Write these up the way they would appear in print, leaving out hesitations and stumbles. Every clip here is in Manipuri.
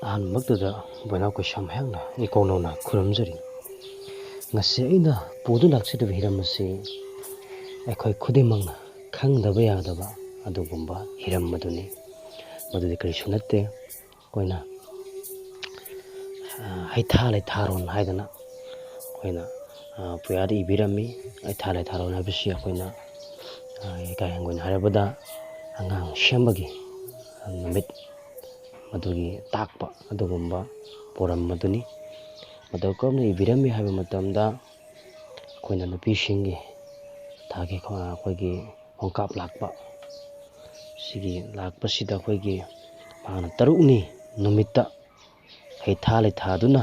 ꯑꯍꯥꯟꯕꯃꯛꯇꯗ ꯕꯣꯏꯅꯥꯎ ꯀꯩꯁꯥꯝ ꯍꯥꯛꯅ ꯏꯀꯣꯅꯧꯅ ꯈꯨꯔꯨꯝꯖꯔꯤ꯫ ꯉꯁꯤ ꯑꯩꯅ ꯄꯨꯗꯨꯅ ꯂꯥꯛꯆꯔꯤꯕ ꯍꯤꯔꯝ ꯑꯁꯤ ꯑꯩꯈꯣꯏ ꯈꯨꯗꯤꯡꯃꯛꯅ ꯈꯪꯗꯕ ꯌꯥꯗꯕ ꯑꯗꯨꯒꯨꯝꯕ ꯍꯤꯔꯝ ꯑꯗꯨꯅꯤ꯫ ꯃꯗꯨꯗꯤ ꯀꯔꯤꯁꯨ ꯅꯠꯇꯦ, ꯑꯩꯈꯣꯏꯅ ꯍꯩꯊꯥ ꯂꯩꯊꯥꯔꯣꯟ ꯍꯥꯏꯗꯅ ꯑꯩꯈꯣꯏꯅ ꯄꯨꯌꯥꯗ ꯏꯕꯤꯔꯝꯃꯤ꯫ ꯍꯩꯊꯥ ꯂꯩꯊꯥꯔꯣꯟ ꯍꯥꯏꯕꯁꯤ ꯑꯩꯈꯣꯏꯅ ꯏꯀꯥꯏ ꯍꯪꯒꯣꯏꯅ ꯍꯥꯏꯔꯕꯗ ꯑꯉꯥꯡ ꯁꯦꯝꯕꯒꯤ ꯅꯨꯃꯤꯠ ꯃꯗꯨꯒꯤ ꯇꯥꯛꯄ ꯑꯗꯨꯒꯨꯝꯕ ꯄꯣꯔꯝ ꯑꯗꯨꯅꯤ꯫ ꯃꯇꯧ ꯀꯔꯝꯅ ꯏꯕꯤꯔꯝꯃꯤ ꯍꯥꯏꯕ ꯃꯇꯝꯗ ꯑꯩꯈꯣꯏꯅ ꯅꯨꯄꯤꯁꯤꯡꯒꯤ ꯊꯥꯒꯤ ꯑꯩꯈꯣꯏꯒꯤ ꯈꯣꯡꯀꯥꯞ ꯂꯥꯛꯄ ꯁꯤꯒꯤ ꯂꯥꯛꯄꯁꯤꯗ ꯑꯩꯈꯣꯏꯒꯤ ꯃꯍꯥꯛꯅ 3ꯅꯤ ꯅꯨꯃꯤꯠꯇ ꯍꯩꯊꯥ ꯂꯩꯊꯥꯗꯨꯅ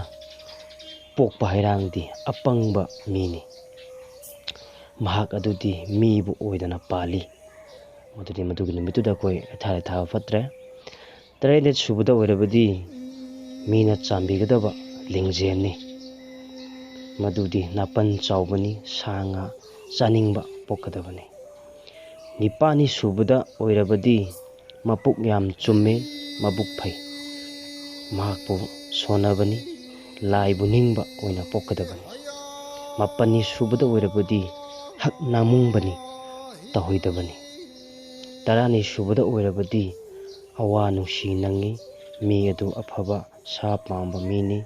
ꯄꯣꯛꯄ ꯍꯩꯔꯥꯡꯗꯤ ꯑꯄꯪꯕ ꯃꯤꯅꯤ, ꯃꯍꯥꯛ ꯑꯗꯨꯗꯤ ꯃꯤꯕꯨ ꯑꯣꯏꯗꯅ ꯄꯥꯜꯂꯤ꯫ ꯃꯗꯨꯒꯤ ꯅꯨꯃꯤꯠꯇꯨꯗ ꯑꯩꯈꯣꯏ ꯍꯩꯊꯥ ꯂꯩꯊꯥꯕ ꯐꯠꯇ꯭ꯔꯦ꯫ 8 ꯁꯨꯕꯗ ꯑꯣꯏꯔꯕꯗꯤ ꯃꯤꯅ ꯆꯥꯟꯕꯤꯒꯗꯕ ꯂꯤꯡꯖꯦꯜꯅꯤ, ꯃꯗꯨꯗꯤ ꯅꯥꯄꯟ ꯆꯥꯎꯕꯅꯤ, ꯁꯥ ꯉꯥ ꯆꯥꯅꯤꯡꯕ ꯄꯣꯛꯀꯗꯕꯅꯤ꯫ 9ꯅꯤ ꯁꯨꯕꯗ ꯑꯣꯏꯔꯕꯗꯤ ꯃꯄꯨꯛ ꯌꯥꯝ ꯆꯨꯝꯃꯤ, ꯃꯕꯨꯛ ꯐꯩ, ꯃꯍꯥꯛꯄꯨ ꯁꯣꯟꯅꯕꯅꯤ, ꯂꯥꯏꯕꯨ ꯅꯤꯡꯕ ꯑꯣꯏꯅ ꯄꯣꯛꯀꯗꯕꯅꯤ꯫ 10ꯅꯤ ꯁꯨꯕꯗ ꯑꯣꯏꯔꯕꯗꯤ ꯍꯛ ꯅꯥꯃꯨꯡꯕꯅꯤ, ꯇꯧꯍꯩꯗꯕꯅꯤ꯫ 10ꯅꯤ ꯁꯨꯕꯗ ꯑꯣꯏꯔꯕꯗꯤ ꯑꯋꯥ ꯅꯨꯡꯁꯤ ꯅꯪꯉꯤ, ꯃꯤ ꯑꯗꯨ ꯑꯐꯕ ꯁꯥ ꯄꯥꯝꯕ ꯃꯤꯅꯤ,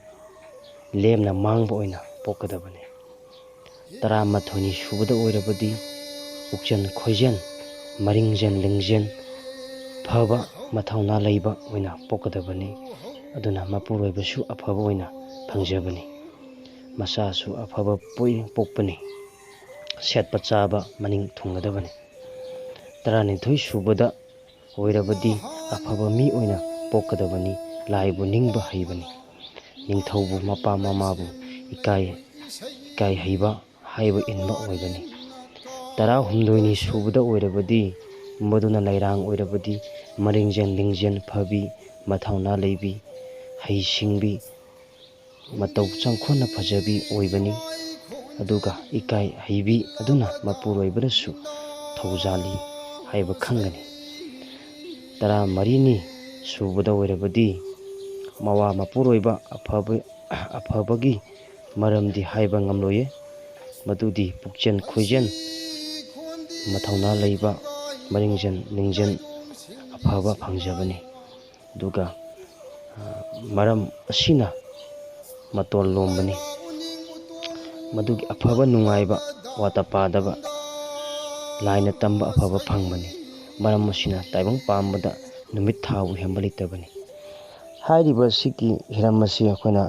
ꯂꯦꯝꯅ ꯃꯥꯡꯕ ꯑꯣꯏꯅ ꯄꯣꯛꯀꯗꯕꯅꯤ꯫ 11ꯅꯤ ꯁꯨꯕꯗ ꯑꯣꯏꯔꯕꯗꯤ ꯄꯨꯛꯆꯦꯜ ꯈꯣꯏꯖꯦꯜ, ꯃꯔꯤꯡꯖꯦꯜ ꯂꯤꯡꯖꯦꯜ ꯐꯕ, ꯃꯊꯧꯅꯥ ꯂꯩꯕ ꯑꯣꯏꯅ ꯄꯣꯛꯀꯗꯕꯅꯤ꯫ ꯑꯗꯨꯅ ꯃꯄꯨꯔꯣꯏꯕꯁꯨ ꯑꯐꯕ ꯑꯣꯏꯅ ꯐꯪꯖꯕꯅꯤ, ꯃꯆꯥꯁꯨ ꯑꯐꯕ ꯄꯣꯛꯄꯅꯤ, ꯁꯦꯠꯄ ꯆꯥꯕ ꯃꯅꯤꯡ ꯊꯨꯡꯒꯗꯕꯅꯤ꯫ 12 ꯁꯨꯕꯗ ꯑꯣꯏꯔꯕꯗꯤ ꯑꯐꯕ ꯃꯤ ꯑꯣꯏꯅ ꯄꯣꯛꯀꯗꯕꯅꯤ, ꯂꯥꯏꯕꯨ ꯅꯤꯡꯕ ꯍꯩꯕꯅꯤ, ꯅꯤꯡꯊꯧꯕꯨ ꯃꯄꯥ ꯃꯃꯥꯕꯨ ꯏꯀꯥꯏ ꯍꯩꯕ, ꯍꯥꯏꯕ ꯏꯟꯕ ꯑꯣꯏꯕꯅꯤ꯫ 13ꯅꯤ ꯁꯨꯕꯗ ꯑꯣꯏꯔꯕꯗꯤ ꯃꯗꯨꯅ ꯂꯩꯔꯥꯡ ꯑꯣꯏꯔꯕꯗꯤ ꯃꯔꯤꯡꯖꯦꯜ ꯂꯤꯡꯖꯦꯜ ꯐꯕꯤ, ꯃꯊꯧꯅꯥ ꯂꯩꯕꯤ, ꯍꯩꯁꯤꯡꯕꯤ, ꯃꯇꯧ ꯆꯪꯈꯣꯟꯅ ꯐꯖꯕꯤ ꯑꯣꯏꯕꯅꯤ꯫ ꯑꯗꯨꯒ ꯏꯀꯥꯏ ꯍꯩꯕꯤ ꯑꯗꯨꯅ ꯃꯄꯨꯔꯣꯏꯕꯗꯁꯨ ꯊꯧꯖꯥꯜꯂꯤ ꯍꯥꯏꯕ ꯈꯪꯒꯅꯤ꯫ 14ꯅꯤ ꯁꯨꯕꯗ ꯑꯣꯏꯔꯕꯗꯤ ꯃꯋꯥ ꯃꯄꯨꯔꯣꯏꯕ ꯑꯐꯕꯒꯤ ꯃꯔꯝꯗꯤ ꯍꯥꯏꯕ ꯉꯝꯂꯣꯏꯌꯦ, ꯃꯗꯨꯗꯤ ꯄꯨꯛꯆꯦꯜ ꯈꯣꯏꯖꯦꯜ, ꯃꯊꯧꯅꯥ ꯂꯩꯕ, ꯃꯔꯤꯡꯖꯦꯜ ꯂꯤꯡꯖꯦꯜ ꯑꯐꯕ ꯐꯪꯖꯕꯅꯤ꯫ ꯑꯗꯨꯒ ꯃꯔꯝ ꯑꯁꯤꯅ ꯃꯇꯣꯜ ꯂꯣꯝꯕꯅꯤ, ꯃꯗꯨꯒꯤ ꯑꯐꯕ ꯅꯨꯡꯉꯥꯏꯕ, ꯋꯥꯠꯇ ꯄꯥꯗꯕ, ꯂꯥꯏꯅ ꯇꯝꯕ ꯑꯐꯕ ꯐꯪꯕꯅꯤ꯫ ꯃꯔꯝ ꯑꯁꯤꯅ ꯇꯥꯏꯕꯪ ꯄꯥꯝꯕꯗ ꯅꯨꯃꯤꯠ ꯊꯥꯕꯨ ꯍꯦꯟꯕ ꯂꯩꯇꯕꯅꯤ꯫ ꯍꯥꯏꯔꯤꯕ ꯑꯁꯤꯒꯤ ꯍꯤꯔꯝ ꯑꯁꯤ ꯑꯩꯈꯣꯏꯅ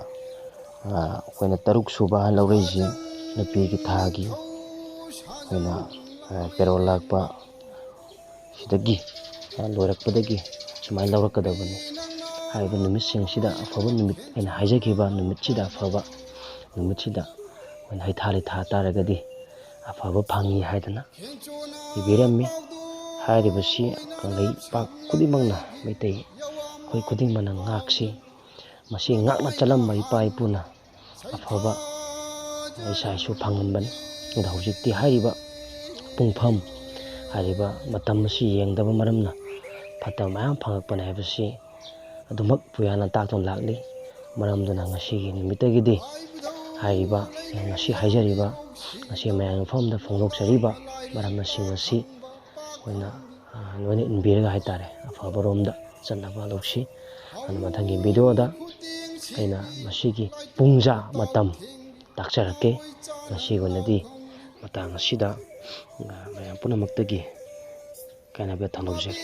3 ꯁꯨꯕ ꯂꯧꯔꯛꯏꯁꯤ ꯅꯨꯄꯤꯒꯤ ꯊꯥꯒꯤ ꯑꯩꯈꯣꯏꯅ ꯄꯦꯔꯣꯜ ꯂꯥꯛꯄ ꯁꯤꯗꯒꯤ ꯂꯣꯏꯔꯛꯄꯗꯒꯤ ꯁꯨꯃꯥꯏꯅ ꯂꯧꯔꯛꯀꯗꯕꯅꯤ꯫ ꯍꯥꯏꯔꯤꯕ ꯅꯨꯃꯤꯠꯁꯤꯡꯁꯤꯗ ꯑꯐꯕ ꯅꯨꯃꯤꯠ ꯑꯩꯅ ꯍꯥꯏꯖꯈꯤꯕ ꯅꯨꯃꯤꯠꯁꯤꯗ ꯑꯐꯕ ꯅꯨꯃꯤꯠꯁꯤꯗ ꯑꯩꯈꯣꯏꯅ ꯍꯩꯊꯥ ꯂꯩꯊꯥ ꯇꯥꯔꯒꯗꯤ ꯑꯐꯕ ꯐꯪꯉꯤ ꯍꯥꯏꯗꯅ ꯏꯕꯤꯔꯝꯃꯤ꯫ ꯍꯥꯏꯔꯤꯕꯁꯤ ꯀꯪꯂꯩꯄꯥꯛ ꯈꯨꯗꯤꯡꯃꯛꯅ ꯃꯩꯇꯩ ꯑꯩꯈꯣꯏ ꯈꯨꯗꯤꯡꯃꯛꯅ ꯉꯥꯛꯁꯤ, ꯃꯁꯤ ꯉꯥꯛꯅ ꯆꯠꯂꯝꯕ ꯏꯄꯥ ꯏꯄꯨꯅ ꯑꯐꯕ ꯏꯁꯥ ꯏꯁꯨ ꯐꯪꯍꯟꯕꯅꯤ꯫ ꯑꯗꯣ ꯍꯧꯖꯤꯛꯇꯤ ꯍꯥꯏꯔꯤꯕ ꯄꯨꯡꯐꯝ, ꯍꯥꯏꯔꯤꯕ ꯃꯇꯝ ꯑꯁꯤ ꯌꯦꯡꯗꯕ ꯃꯔꯝꯅ ꯐꯠꯇꯕ ꯃꯌꯥꯝ ꯐꯪꯉꯛꯄꯅꯤ ꯍꯥꯏꯕꯁꯤ ꯑꯗꯨꯃꯛ ꯄꯨꯌꯥꯅ ꯇꯥꯛꯇꯨꯅ ꯂꯥꯛꯂꯤ꯫ ꯃꯔꯝꯗꯨꯅ ꯉꯁꯤꯒꯤ ꯅꯨꯃꯤꯠꯇꯒꯤꯗꯤ ꯍꯥꯏꯔꯤꯕ ꯉꯁꯤ ꯍꯥꯏꯖꯔꯤꯕ, ꯉꯁꯤ ꯃꯌꯥꯝꯒꯤ ꯃꯐꯝꯗ ꯐꯣꯡꯗꯣꯛꯆꯔꯤꯕ ꯃꯔꯝꯁꯤꯡ ꯑꯁꯤ ꯑꯩꯈꯣꯏꯅ ꯂꯣꯏꯅ ꯏꯟꯕꯤꯔꯒ ꯍꯥꯏꯇꯥꯔꯦ ꯑꯐꯕꯔꯣꯝꯗ ꯆꯠꯅꯕ ꯂꯧꯁꯤ꯫ ꯑꯗꯨ ꯃꯊꯪꯒꯤ ꯚꯤꯗꯤꯑꯣꯗ ꯑꯩꯅ ꯃꯁꯤꯒꯤ ꯄꯨꯡꯖꯥ ꯃꯇꯝ ꯇꯥꯛꯆꯔꯛꯀꯦ꯫ ꯉꯁꯤꯒꯤ ꯑꯣꯏꯅꯗꯤ ꯃꯇꯥꯡ ꯑꯁꯤꯗ ꯃꯌꯥꯝ ꯄꯨꯝꯅꯃꯛꯇꯒꯤ ꯀꯥꯏꯅꯕ ꯊꯝꯍꯧꯖꯔꯤ꯫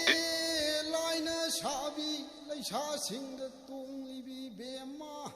ꯂꯥꯏꯅ ꯁꯥꯕꯤ ꯂꯩꯁꯥꯁꯤꯡꯗ ꯇꯣꯡꯂꯤꯕꯤ ꯕꯦꯝꯃ